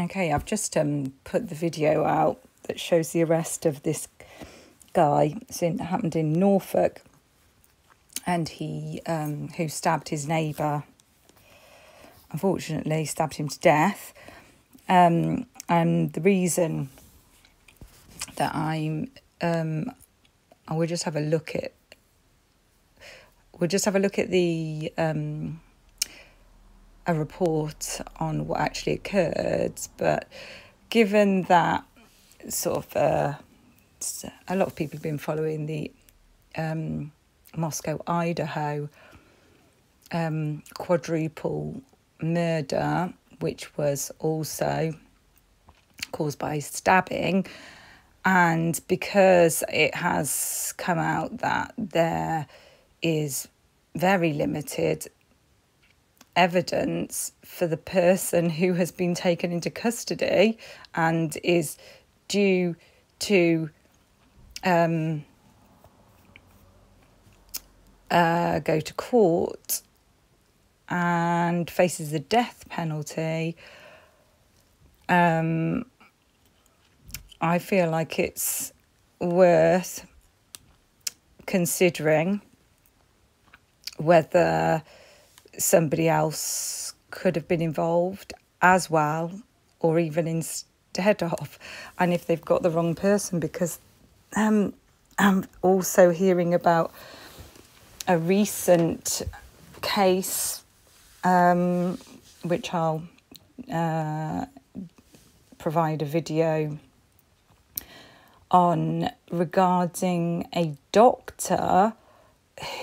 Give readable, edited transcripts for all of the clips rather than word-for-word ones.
Okay, I've just put the video out that shows the arrest of this guy. It happened in Norfolk, and he who stabbed his neighbour. Unfortunately, stabbed him to death. And the reason that I will just have a look at. We'll just have a look at the a report on what actually occurred. But given that sort of a lot of people have been following the Moscow, Idaho quadruple murder, which was also caused by stabbing, and because it has come out that there is very limited evidence for the person who has been taken into custody and is due to go to court and faces the death penalty, I feel like it's worth considering whether somebody else could have been involved as well, or even instead of, and if they've got the wrong person, because I'm also hearing about a recent case, which I'll provide a video on, regarding a doctor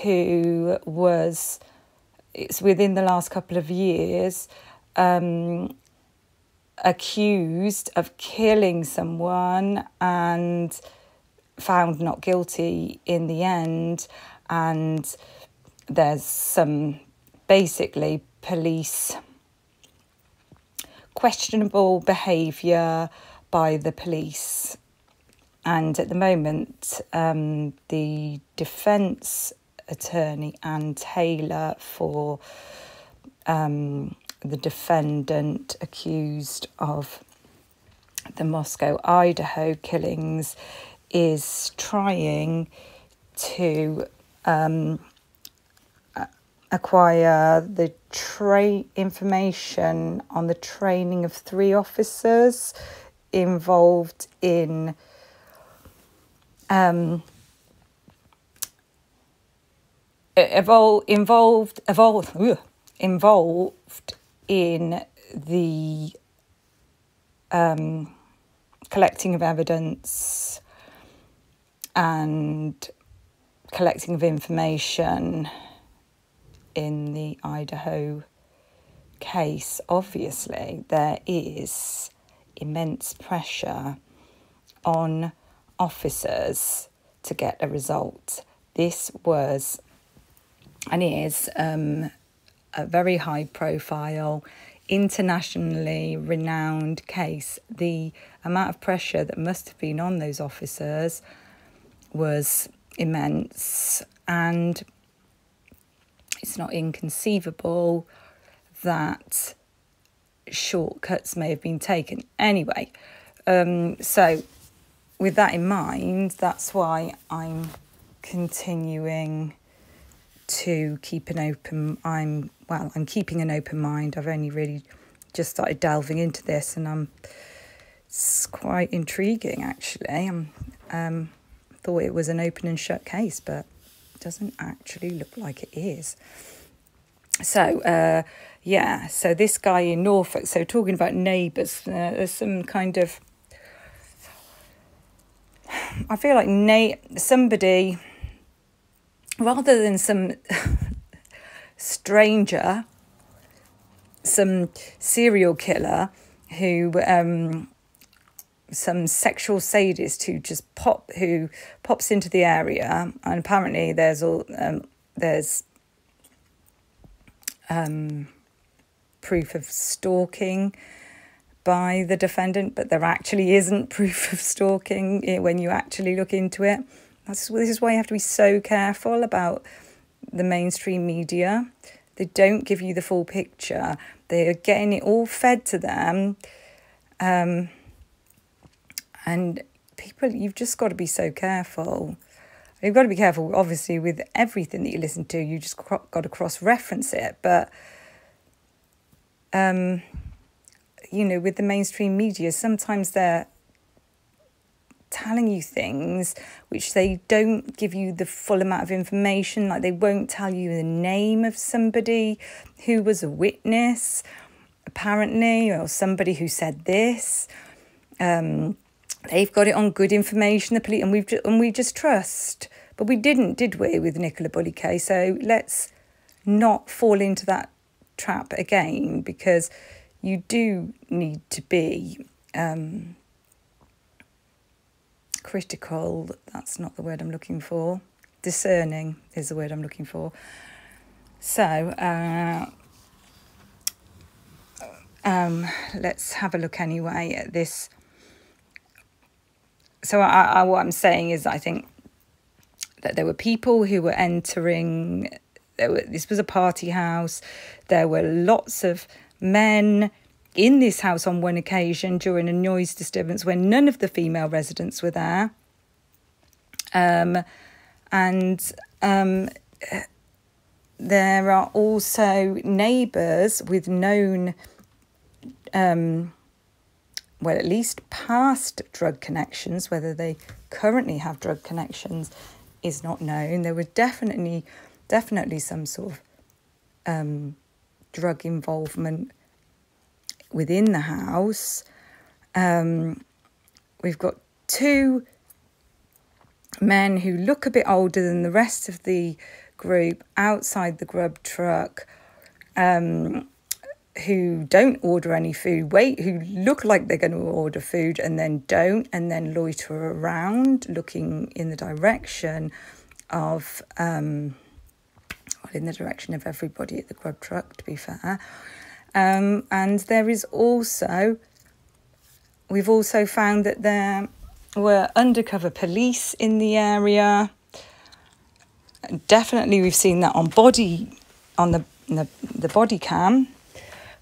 who was, it's within the last couple of years, accused of killing someone and found not guilty in the end. And there's some basically police questionable behaviour by the police. And at the moment, the defence attorney, Anne Taylor, for the defendant accused of the Moscow, Idaho killings, is trying to acquire the information on the training of 3 officers involved in involved in the collecting of evidence and collecting of information in the Idaho case. Obviously, there is immense pressure on officers to get a result. This was and is a very high profile, internationally renowned case. The amount of pressure that must have been on those officers was immense, and it's not inconceivable that shortcuts may have been taken. Anyway, so with that in mind, that's why I'm continuing to keep an open. I'm keeping an open mind. I've only really just started delving into this, and it's quite intriguing actually. Thought it was an open and shut case, but it doesn't actually look like it is. So so this guy in Norfolk. So talking about neighbours, there's some kind of, I feel like somebody, rather than some stranger, some serial killer who, some sexual sadist who pops into the area, and apparently there's proof of stalking by the defendant, but there actually isn't proof of stalking when you actually look into it. This is why you have to be so careful about the mainstream media. They don't give you the full picture. They are getting it all fed to them, And people, you've just got to be so careful. You've got to be careful, obviously, with everything that you listen to. You just got to cross-reference it. But, with the mainstream media, sometimes they're telling you things which they don't give you the full amount of information. Like, they won't tell you the name of somebody who was a witness, apparently, or somebody who said this. They've got it on good information, the police, and we just trust. But we didn't, did we, with Nicola Bulley case? So let's not fall into that trap again, because you do need to be critical. That's not the word I'm looking for. Discerning is the word I'm looking for. So let's have a look anyway at this. So what I'm saying is, I think that there were people who were entering. This was a party house. There were lots of men in this house on one occasion during a noise disturbance when none of the female residents were there. There are also neighbours with known, at least past drug connections. Whether they currently have drug connections is not known. There were definitely some sort of drug involvement within the house. We've got two men who look a bit older than the rest of the group outside the grub truck, who don't order any food, who look like they're going to order food and then don't, and then loiter around looking in the direction of, in the direction of everybody at the grub truck, to be fair. And there is also, we've also found that there were undercover police in the area. Definitely we've seen that on the body cam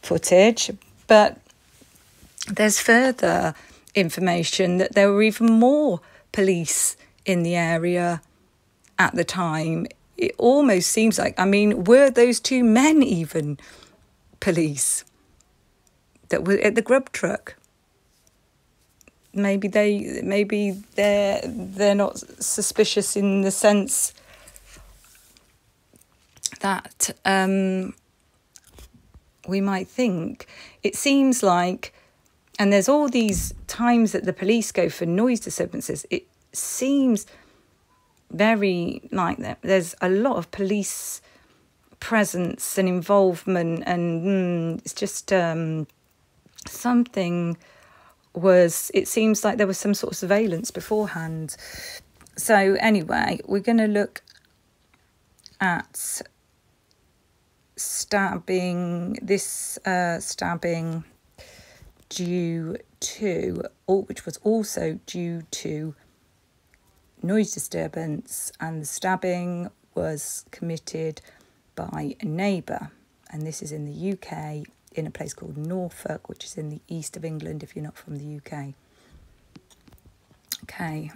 footage, but there's further information that there were even more police in the area at the time. It almost seems like, were those two men even police that were at the grub truck? Maybe they're not suspicious in the sense that we might think. It seems like, and there's all these times that the police go for noise disturbances, it seems very like that there's a lot of police presence and involvement, and it's just it seems like there was some sort of surveillance beforehand. So anyway, we're going to look at stabbing due to, which was also due to noise disturbance, and the stabbing was committed by a neighbour, and this is in the UK, in a place called Norfolk, which is in the east of England if you're not from the UK. Okay,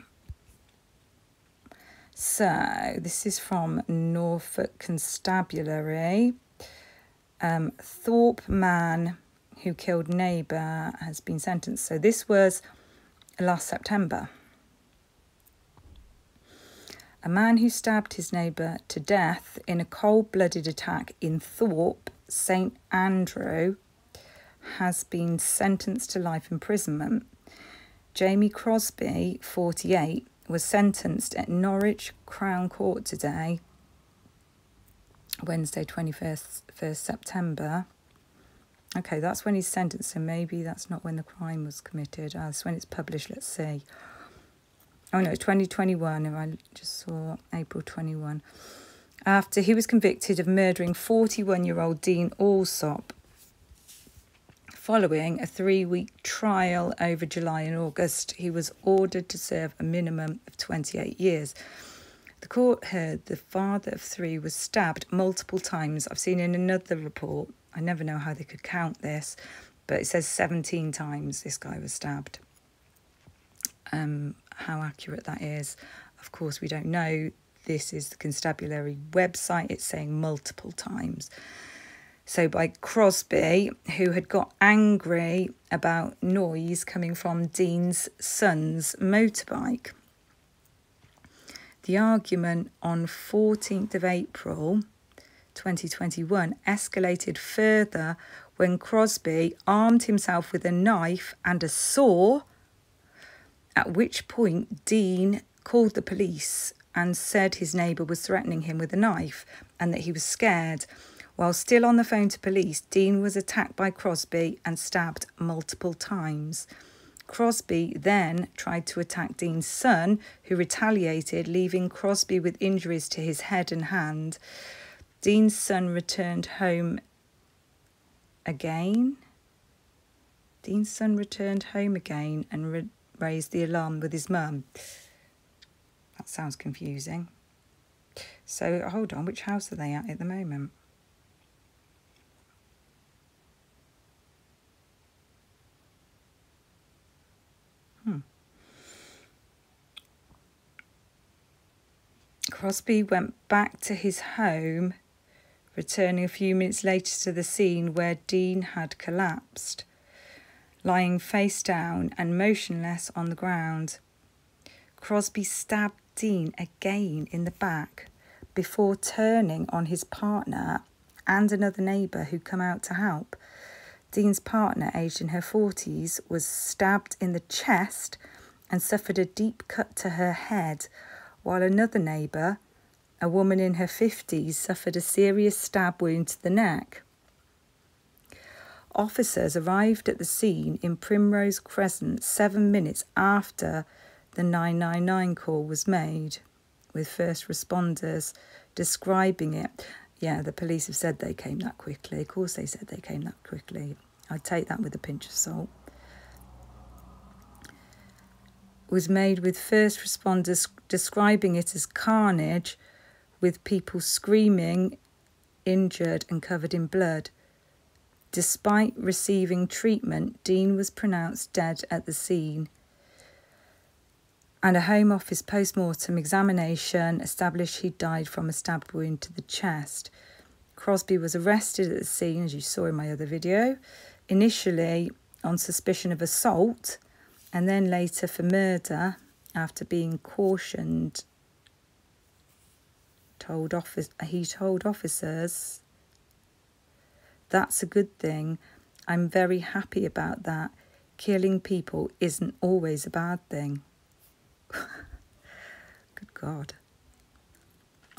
so this is from Norfolk Constabulary. Thorpe man who killed neighbour has been sentenced. So this was last September. A man who stabbed his neighbour to death in a cold-blooded attack in Thorpe, St Andrew, has been sentenced to life imprisonment. Jamie Crosby, 48, was sentenced at Norwich Crown Court today, Wednesday, 21st September. Okay, that's when he's sentenced, so maybe that's not when the crime was committed. That's when it's published, let's see. Oh no, 2021, if I just saw April 21. After he was convicted of murdering 41-year-old Dean Alsop, following a 3-week trial over July and August, he was ordered to serve a minimum of 28 years. The court heard the father of 3 was stabbed multiple times. I've seen in another report, I never know how they could count this, but it says 17 times this guy was stabbed. How accurate that is, of course, we don't know. This is the constabulary website. It's saying multiple times. So by Crosby, who had got angry about noise coming from Dean's son's motorbike. The argument on 14th of April 2021 escalated further when Crosby armed himself with a knife and a saw, at which point Dean called the police and said his neighbour was threatening him with a knife and that he was scared. While still on the phone to police, Dean was attacked by Crosby and stabbed multiple times. Crosby then tried to attack Dean's son, who retaliated, leaving Crosby with injuries to his head and hand. Dean's son returned home again. Dean's son returned home again and raised the alarm with his mum. That sounds confusing. So, hold on, which house are they at the moment? Crosby went back to his home, returning a few minutes later to the scene where Dean had collapsed, lying face down and motionless on the ground. Crosby stabbed Dean again in the back before turning on his partner and another neighbour who'd come out to help. Dean's partner, aged in her 40s, was stabbed in the chest and suffered a deep cut to her head, while another neighbour, a woman in her 50s, suffered a serious stab wound to the neck. Officers arrived at the scene in Primrose Crescent 7 minutes after the 999 call was made, with first responders describing it. Yeah, the police have said they came that quickly. Of course they said they came that quickly. I'd take that with a pinch of salt. Was made with first responders describing it as carnage, with people screaming, injured and covered in blood. Despite receiving treatment, Dean was pronounced dead at the scene, and a Home Office post-mortem examination established he died from a stab wound to the chest. Crosby was arrested at the scene, as you saw in my other video, initially on suspicion of assault, and then later for murder after being cautioned. He told officers, "That's a good thing. I'm very happy about that. Killing people isn't always a bad thing." Good God.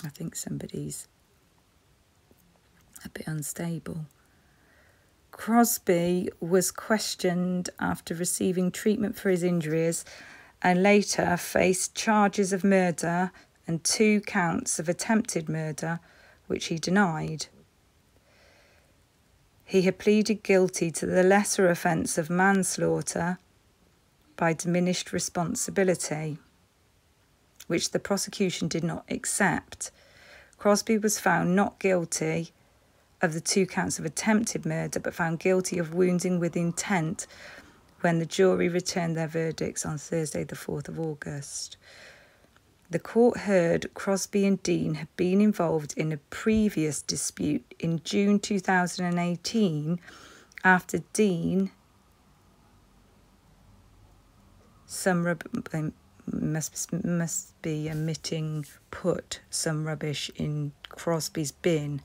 I think somebody's a bit unstable. Crosby was questioned after receiving treatment for his injuries and later faced charges of murder and 2 counts of attempted murder, which he denied. He had pleaded guilty to the lesser offence of manslaughter by diminished responsibility, which the prosecution did not accept. Crosby was found not guilty of the 2 counts of attempted murder, but found guilty of wounding with intent when the jury returned their verdicts on Thursday, the 4th of August. The court heard Crosby and Dean had been involved in a previous dispute in June 2018 after Dean must be omitting put some rubbish in Crosby's bin.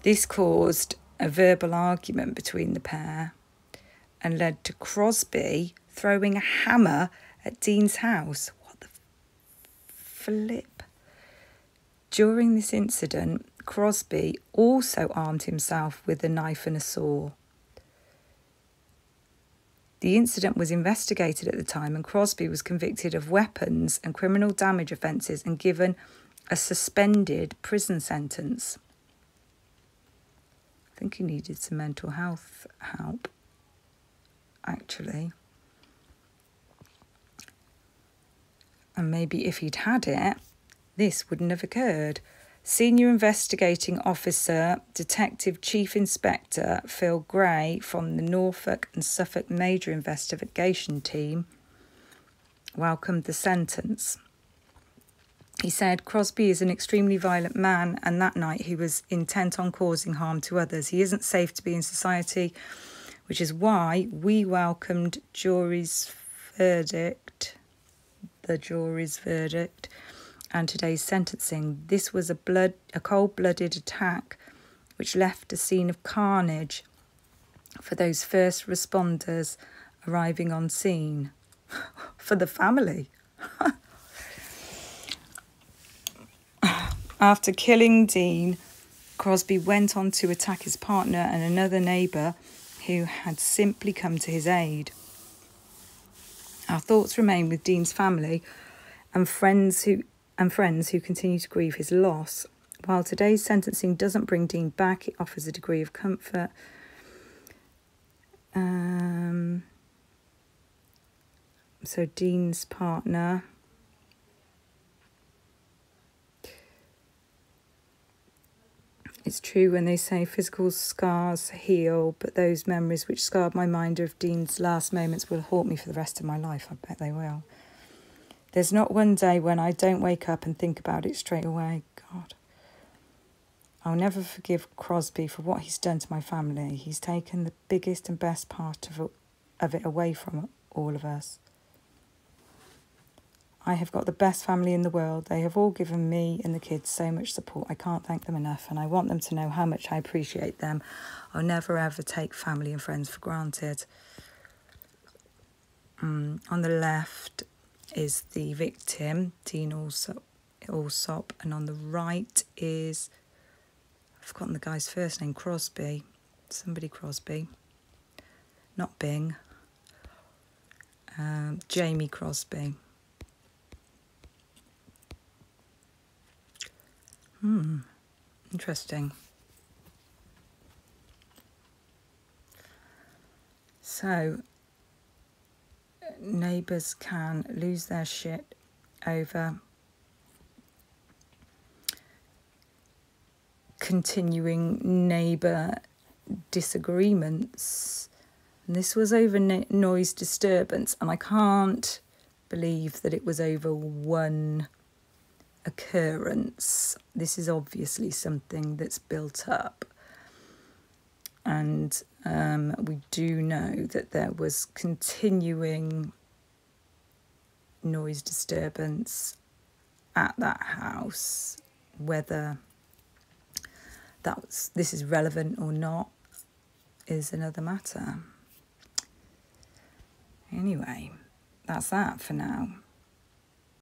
This caused a verbal argument between the pair and led to Crosby throwing a hammer at Dean's house. What the flip? During this incident, Crosby also armed himself with a knife and a saw. The incident was investigated at the time, and Crosby was convicted of weapons and criminal damage offences and given a suspended prison sentence. I think he needed some mental health help, actually. And maybe if he'd had it, this wouldn't have occurred. Senior Investigating Officer, Detective Chief Inspector Phil Gray from the Norfolk and Suffolk Major Investigation Team welcomed the sentence. He said, Crosby is an extremely violent man, and that night he was intent on causing harm to others. He isn't safe to be in society, which is why we welcomed the jury's verdict, and today's sentencing. This was a cold-blooded attack which left a scene of carnage for those first responders arriving on scene. For the family. After killing Dean, Crosby went on to attack his partner and another neighbour who had simply come to his aid. Our thoughts remain with Dean's family and friends who continue to grieve his loss. While today's sentencing doesn't bring Dean back, it offers a degree of comfort. So Dean's partner. It's true when they say physical scars heal, but those memories which scarred my mind of Dean's last moments will haunt me for the rest of my life. I bet they will. There's not one day when I don't wake up and think about it straight away. God. I'll never forgive Crosby for what he's done to my family. He's taken the biggest and best part of it away from all of us. I have got the best family in the world. They have all given me and the kids so much support. I can't thank them enough, and I want them to know how much I appreciate them. I'll never ever take family and friends for granted. On the left is the victim, Dean Alsop, and on the right is, I've forgotten the guy's first name, Crosby. Somebody Crosby. Not Bing. Jamie Crosby. Interesting. So, neighbours can lose their shit over continuing neighbour disagreements. And this was over noise disturbance, and I can't believe that it was over one occurrence. This is obviously something that's built up, and we do know that there was continuing noise disturbance at that house. Whether this is relevant or not is another matter. Anyway, that's that for now.